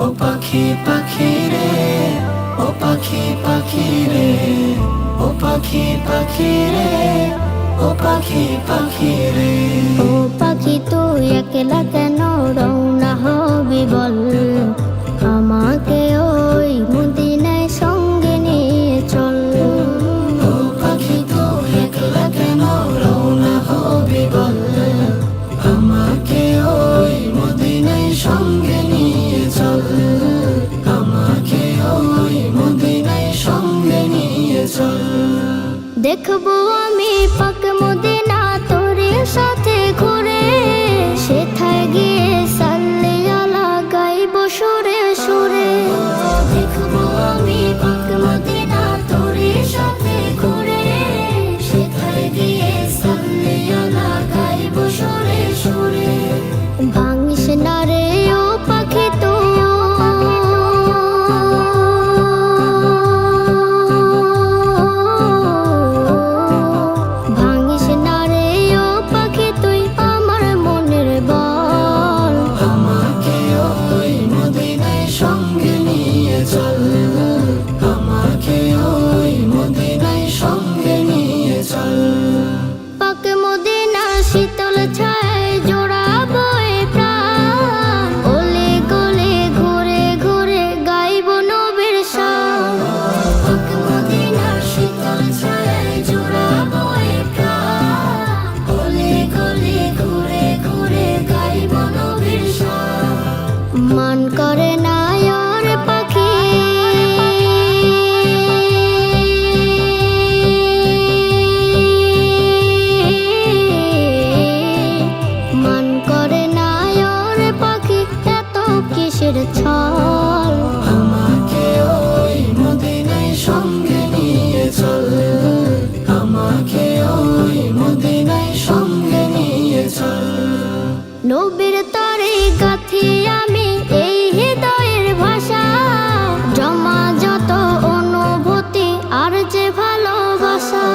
ও পাখি পাখি রে, ও পাখি পাখি রে, ও পাখি পাখি রে, ও পাখি পাখি রে। ও পাখি তুই একলা কেন রওনা হবি বল, আমাকে ওই মদিনায় সঙ্গে নিয়ে চল। ও পাখি তুই একলা কেন রওনা হবি বল, আমাকে ওই মদিনায় সঙ্গে নিয়ে চল, আমাকে ওই মদিনায় সঙ্গে নিয়ে চল। দেখবো আমি পাক মদিনা তোর সাথে ঘুরে, সেথায় গিয়ে সাল্লি আলা গাইব সুরে সুরে। দেখবো আমি পাক মদিনা তোর সাথে ঘুরে, সেথায় গিয়ে সাল্লি আলা গাইব সুরে সুরে। ভাঙিস না রে ও পাখি তুই, সঙ্গে নিয়ে চল, আমাকে ওই মদিনায় সঙ্গে নিয়ে চল। পাক মদিনা শীতল ছায় জোড়াবো এ প্রাণ, ওলে গলে ঘুরে ঘুরে গাইব নবীর শান। পাক মদিনা শীতল ছায় জোড়াবো এ প্রাণ, ওলে গলে ঘুরে ঘুরে গাইব নবীর শান। মান করে না ছল, আমাকে ওই মদিনায় সঙ্গে নিয়ে চল, আমাকে ওই মদিনায় সঙ্গে নিয়ে চল। নবীর তরে গাথি আমি এই হৃদয়ের ভাষা, জমা যত অনুভূতি আর যে ভালোবাসা।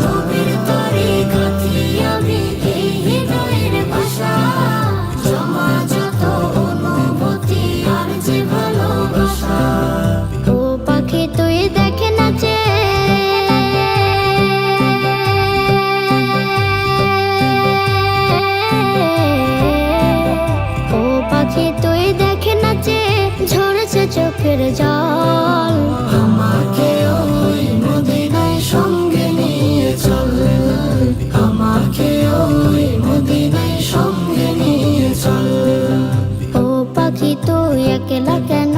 নবীর তরে গাথি আমি এই হৃদয়ের ভাষা, জমা যত অনুভূতি আর যে ভালোবাসা। ও পাখি তুই দেখে নাচে, ও পাখি তুই দেখে নাচে ঝরেছে চোখের জল। আমাকে ওই মদিনায় সঙ্গে নিয়ে চল, আমাকে ওই মদিনায় সঙ্গে নিয়ে চল। ও পাখি তুই একলা কেন